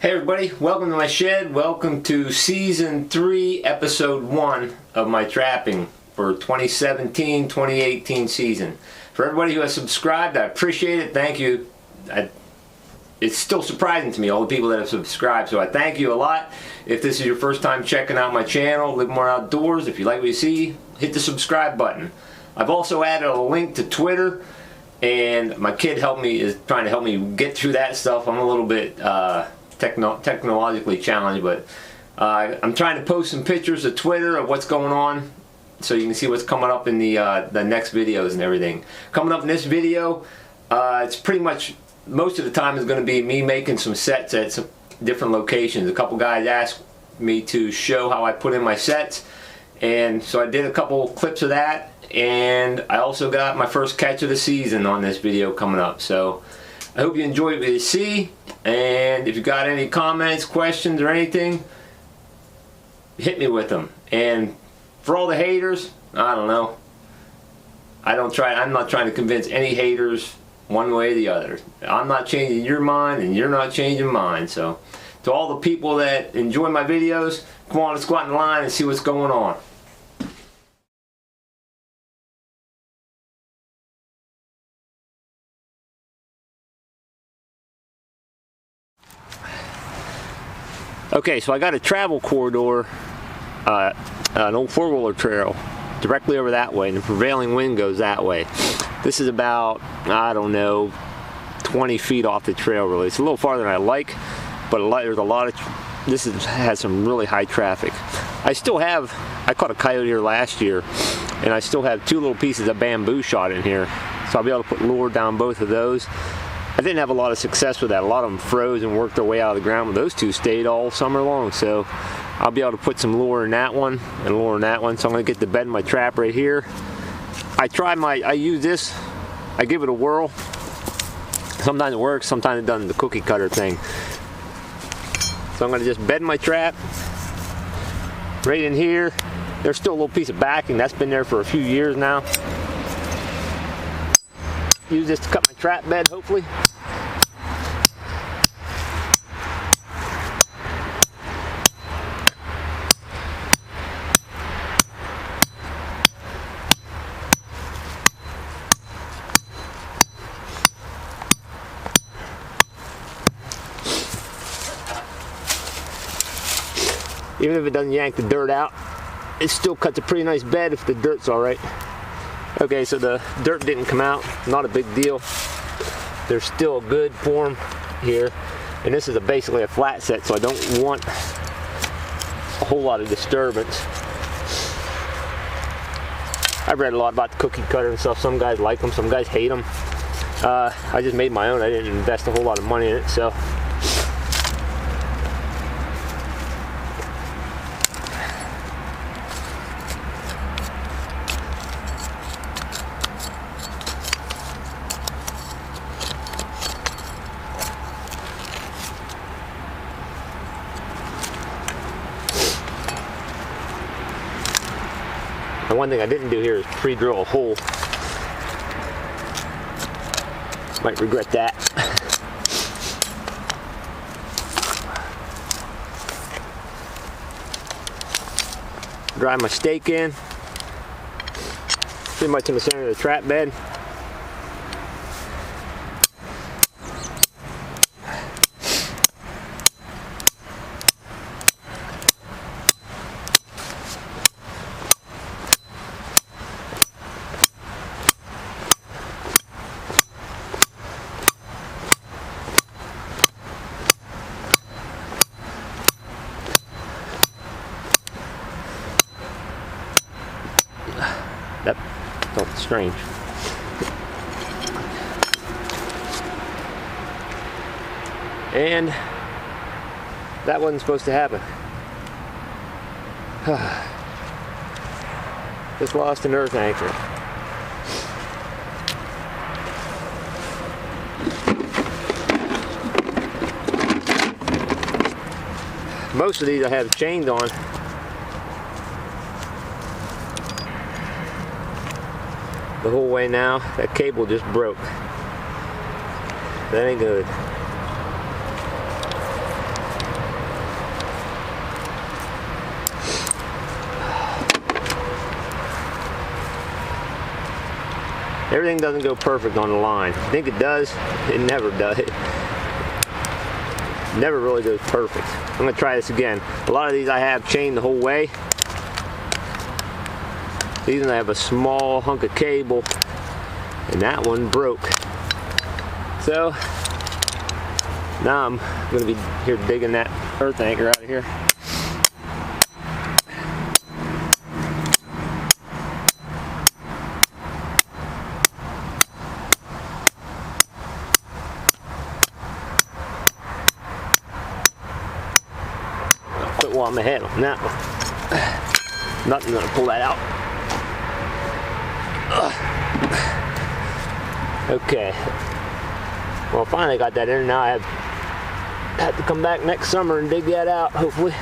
Hey everybody, welcome to my shed. Welcome to Season 3, Episode 1 of my trapping for 2017-2018 season. For everybody who has subscribed, I appreciate it. Thank you. It's still surprising to me, all the people that have subscribed, so I thank you a lot. If this is your first time checking out my channel, Live More Outdoors, if you like what you see, hit the subscribe button. I've also added a link to Twitter, and my kid is trying to help me get through that stuff. I'm a little bit technologically challenged, but I'm trying to post some pictures to Twitter of what's going on so you can see what's coming up in the next videos and everything. Coming up in this video, it's pretty much most of the time is going to be me making some sets at some different locations. A couple guys asked me to show how I put in my sets, and so I did a couple clips of that, and I also got my first catch of the season on this video coming up. So I hope you enjoyed what you see, and if you got any comments, questions, or anything, hit me with them. And for all the haters, I don't know. I'm not trying to convince any haters one way or the other. I'm not changing your mind, and you're not changing mine. So to all the people that enjoy my videos, come on, let's go out in line and see what's going on. Okay, so I got a travel corridor, an old four-wheeler trail directly over that way, and the prevailing wind goes that way. This is about, I don't know, 20 feet off the trail really. It's a little farther than I like, but there's a lot of, has some really high traffic. I caught a coyote here last year, and I still have two little pieces of bamboo shot in here, so I'll be able to put lure down both of those. I didn't have a lot of success with that. A lot of them froze and worked their way out of the ground, but those two stayed all summer long. So I'll be able to put some lure in that one and lure in that one. So I'm going to get the bed in my trap right here. I use this, I give it a whirl. Sometimes it works, sometimes it doesn't, the cookie cutter thing. So I'm going to just bed my trap right in here. There's still a little piece of backing that's been there for a few years now. Use this to cut my trap bed, hopefully. Even if it doesn't yank the dirt out, it still cuts a pretty nice bed if the dirt's all right. Okay, so the dirt didn't come out, not a big deal. There's still a good form here, and this is basically a flat set, so I don't want a whole lot of disturbance. I've read a lot about the cookie cutter and stuff. Some guys like them, some guys hate them. I just made my own. I didn't invest a whole lot of money in it, so. And one thing I didn't do here is pre-drill a hole. Might regret that. Drive my stake in, pretty much in the center of the trap bed. That felt strange. And that wasn't supposed to happen. Just lost an earth anchor. Most of these I have chained on. the whole way now. That cable just broke. That ain't good. Everything doesn't go perfect on the line. I think it does. It never does. It never really goes perfect. I'm gonna try this again. A lot of these I have chained the whole way. These ones I have a small hunk of cable, and that one broke. So now I'm gonna be here digging that earth anchor out of here. Put one on my head on that one. Nothing gonna pull that out. Okay. Well, finally got that in. Now I have to come back next summer and dig that out, hopefully.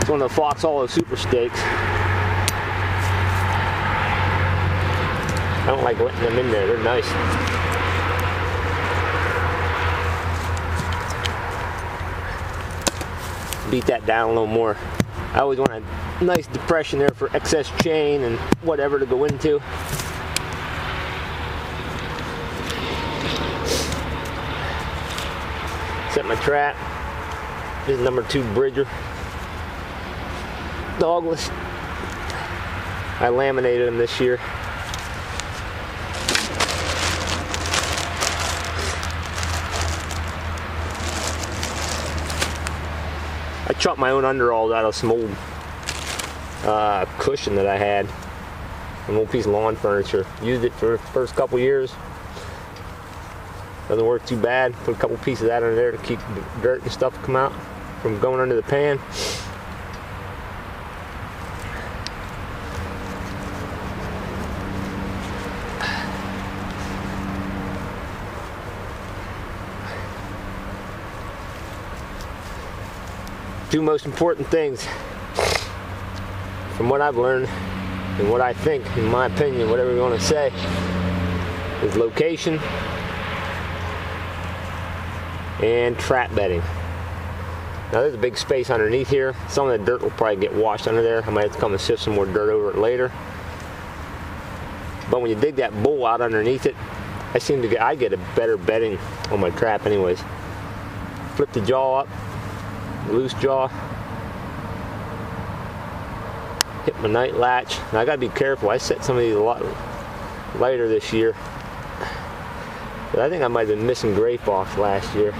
It's one of the Fox Hollow Super Steaks. I don't like letting them in there. They're nice. Beat that down a little more. I always want a nice depression there for excess chain and whatever to go into. Set my trap. This is number 2 Bridger. Dogless. I laminated them this year. I chopped my own underalls out of some old cushion that I had. An old piece of lawn furniture. Used it for the first couple years. Doesn't work too bad. Put a couple pieces of that under there to keep the dirt and stuff come out from going under the pan. Two most important things, from what I've learned and what I think, in my opinion, whatever you want to say, is location and trap bedding. Now there's a big space underneath here. Some of the dirt will probably get washed under there. I might have to come and sift some more dirt over it later. But when you dig that bowl out underneath it, I get a better bedding on my trap anyways. Flip the jaw up. Loose jaw, hit my night latch. Now I gotta be careful. I set some of these a lot lighter this year, but I think I might have been missing gray fox last year.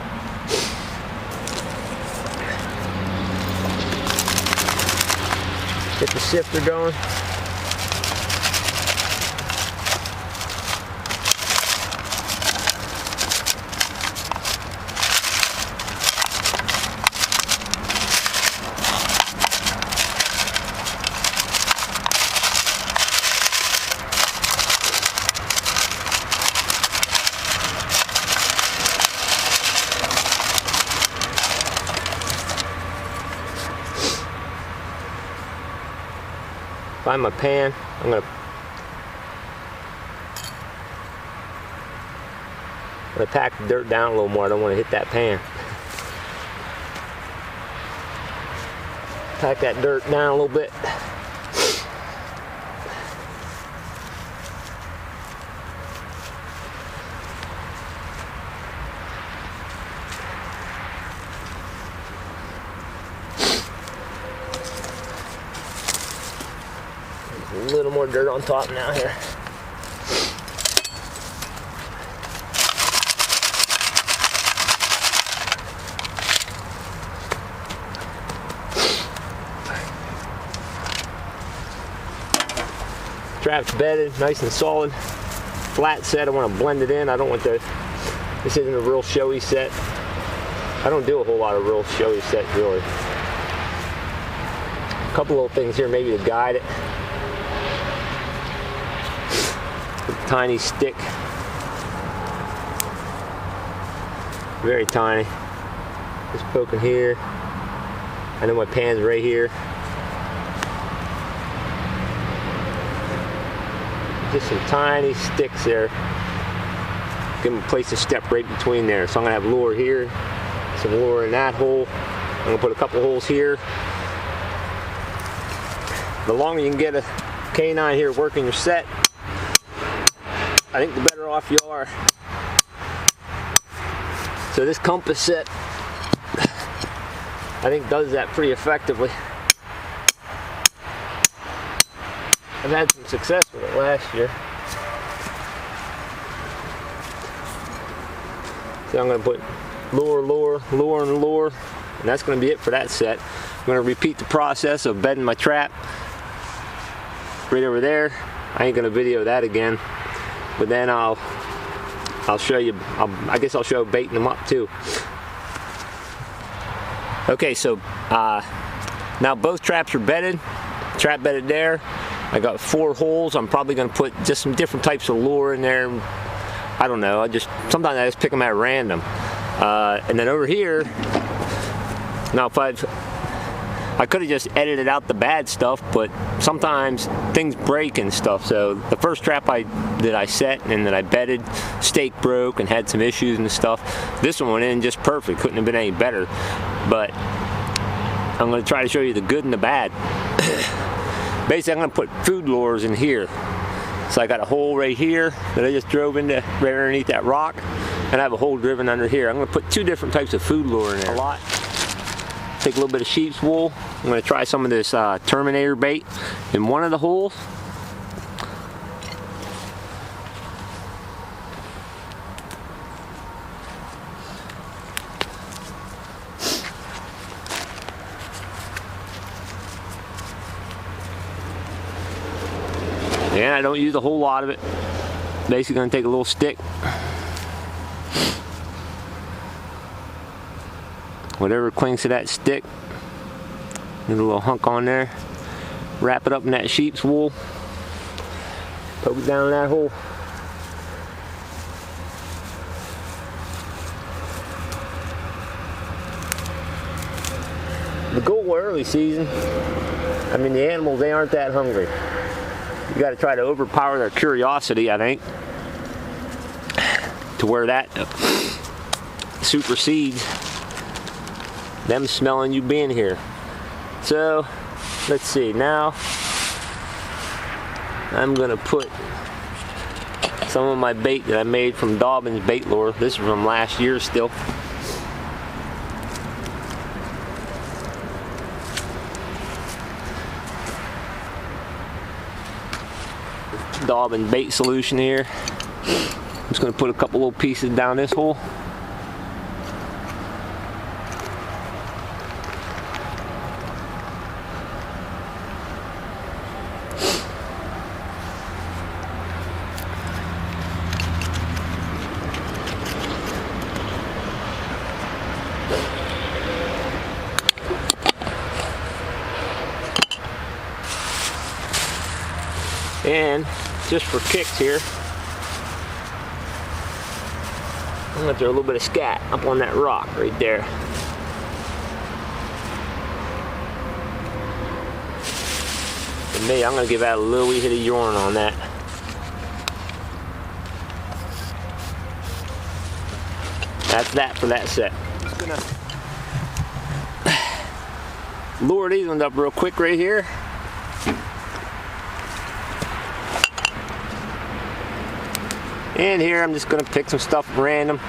Get the sifter going. Find my pan. I'm gonna pack the dirt down a little more. I don't want to hit that pan. Pack that dirt down a little bit. A little more dirt on top now here. Trap's bedded, nice and solid. Flat set, I want to blend it in. I don't want this isn't a real showy set. I don't do a whole lot of real showy sets really. A couple little things here maybe to guide it. Tiny stick, very tiny, just poking here. I know my pan's right here. Just some tiny sticks there. Give them a place to step right between there. So I'm gonna have lure here, some lure in that hole. I'm gonna put a couple holes here. The longer you can get a canine here working your set, I think the better off you are. So this compass set, I think, does that pretty effectively. I've had some success with it last year. So I'm going to put lure, lure, lure, and lure, and that's going to be it for that set. I'm going to repeat the process of bedding my trap right over there. I ain't going to video that again, but then I'll show you. I guess I'll show baiting them up too. Okay, so now both traps are bedded. Trap bedded there. I got 4 holes. I'm probably going to put just some different types of lure in there. I don't know. Sometimes I just pick them at random. And then over here, now I could have just edited out the bad stuff, but sometimes things break and stuff. So the first trap that I set and that I bedded, stake broke and had some issues and stuff. This one went in just perfect. Couldn't have been any better. But I'm going to try to show you the good and the bad. Basically, I'm going to put food lures in here. So I got a hole right here that I just drove into right underneath that rock, and I have a hole driven under here. I'm going to put 2 different types of food lure in there. A lot. Take a little bit of sheep's wool. I'm going to try some of this Terminator bait in one of the holes. And I don't use a whole lot of it. Basically going to take a little stick. Whatever clings to that stick. Get a little hunk on there. Wrap it up in that sheep's wool. Poke it down in that hole. The goal early season, I mean, the animals, they aren't that hungry. You got to try to overpower their curiosity, I think, to where that supersedes them smelling you being here. So let's see, now I'm gonna put some of my bait that I made from Dobbin's bait lure. This is from last year still. Dobbin bait solution here. I'm just going to put a couple little pieces down this hole. And just for kicks here, I'm going to throw a little bit of scat up on that rock right there. For me, I'm going to give that a little wee hit of yarn on that. That's that for that set. Just going to lure these ones up real quick right here. And here I'm just going to pick some stuff random.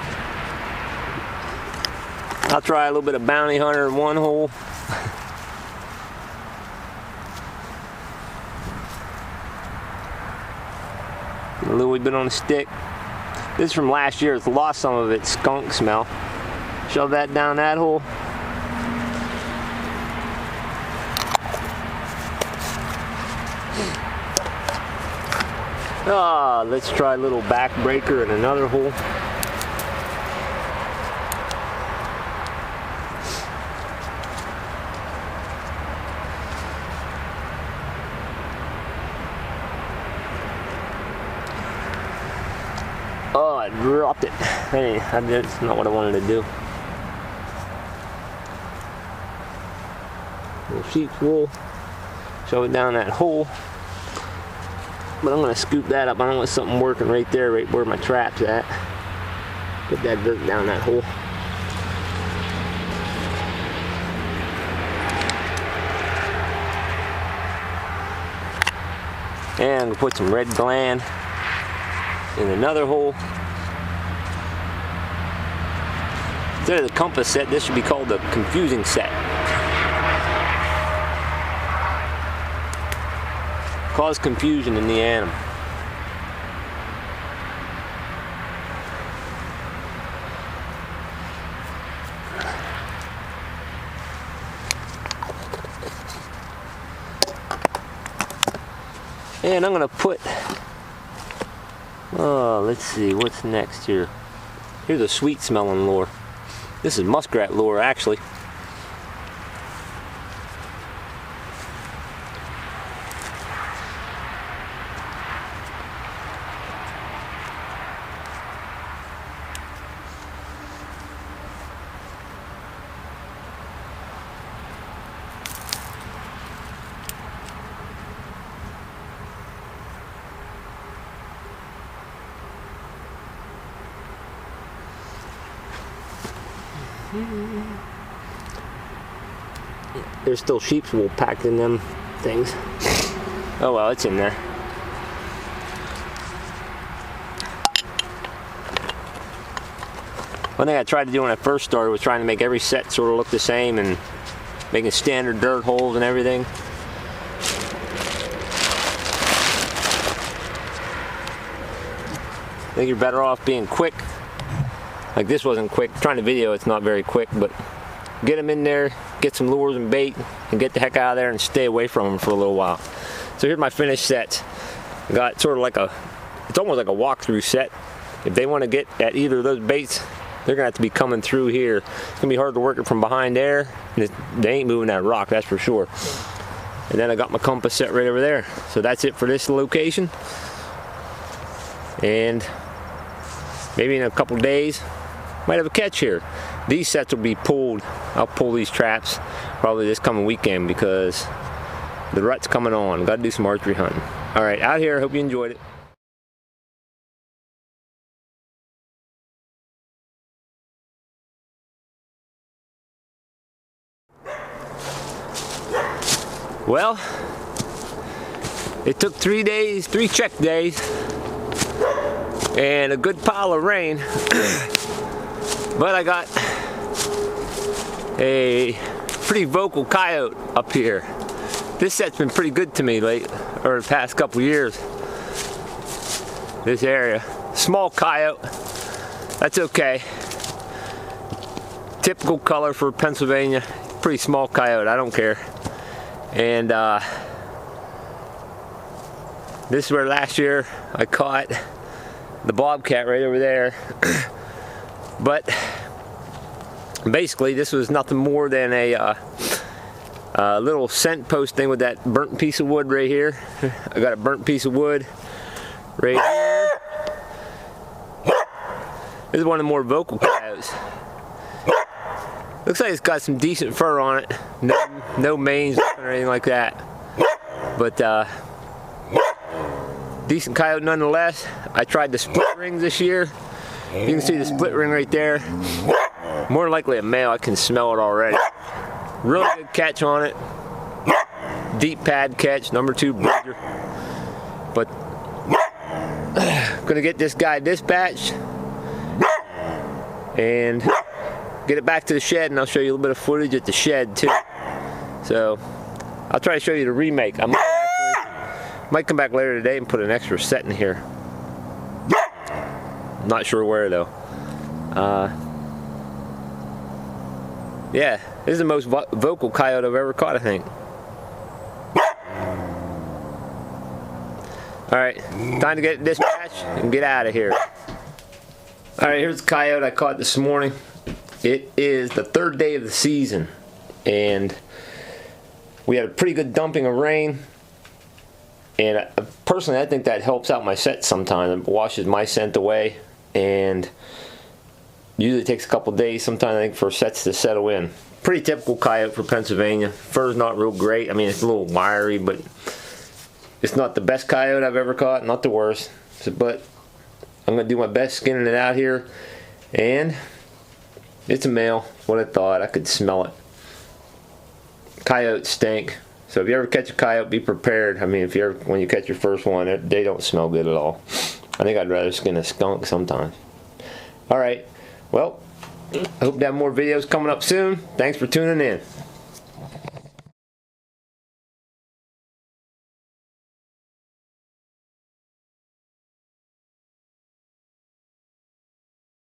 I'll try a little bit of bounty hunter in one hole. A little bit on the stick. This is from last year. It's lost some of its skunk smell. Shove that down that hole. Let's try a little backbreaker in another hole. Oh, I dropped it. Hey, that's not what I wanted to do. Little sheep's wool. Shove it down that hole. But I'm going to scoop that up. I don't want something working right there, right where my trap's at. Put that dirt down that hole. And we'll put some red gland in another hole. Instead of the compass set, this should be called the confusing set. Cause confusion in the animal. And I'm gonna put, let's see, what's next here? Here's a sweet smelling lure. This is muskrat lure, actually. There's still sheep's wool packed in them things. Oh well, it's in there. One thing I tried to do when I first started was trying to make every set sort of look the same and making standard dirt holes and everything. I think you're better off being quick. Like this wasn't quick. Trying to video, it's not very quick, but get them in there, get some lures and bait, and get the heck out of there and stay away from them for a little while. So here's my finished sets. I got sort of like it's almost like a walkthrough set. If they want to get at either of those baits, they're gonna have to be coming through here. It's gonna be hard to work it from behind there. And they ain't moving that rock, that's for sure. And then I got my compass set right over there. So that's it for this location. And maybe in a couple days, might have a catch here. These sets will be pulled. I'll pull these traps probably this coming weekend because the rut's coming on. Got to do some archery hunting. All right, out here. Hope you enjoyed it. Well, it took 3 days, 3 check days, and a good pile of rain. But I got a pretty vocal coyote up here. This set's been pretty good to me the past couple years. This area. Small coyote. That's okay. Typical color for Pennsylvania. Pretty small coyote, I don't care. And this is where last year I caught the bobcat right over there. But basically this was nothing more than a little scent post thing with that burnt piece of wood right here. I got a burnt piece of wood right here. This is one of the more vocal coyotes. Looks like it's got some decent fur on it. No mange or anything like that. But decent coyote nonetheless. I tried the split rings this year. You can see the split ring right there. More than likely a male. I can smell it already. Really good catch on it. Deep pad catch, number 2 bridger. But gonna get this guy dispatched and get it back to the shed, and I'll show you a little bit of footage at the shed too. So I'll try to show you the remake. I might come back later today and put an extra set in here. I'm not sure where though. Yeah, this is the most vocal coyote I've ever caught, I think. Alright, time to get dispatched and get out of here. Alright, here's the coyote I caught this morning. It is the 3rd day of the season, and we had a pretty good dumping of rain. And personally, I think that helps out my set sometimes. It washes my scent away, and usually takes a couple days sometimes, I think, for sets to settle in. Pretty typical coyote for Pennsylvania. Fur's not real great. I mean, it's a little wiry, but it's not the best coyote I've ever caught, not the worst. But I'm going to do my best skinning it out here, and it's a male. What I thought. I could smell it. Coyotes stink. So if you ever catch a coyote, be prepared. I mean, when you catch your first one, they don't smell good at all. I think I'd rather skin a skunk sometimes. All right. Well, I hope to have more videos coming up soon. Thanks for tuning in.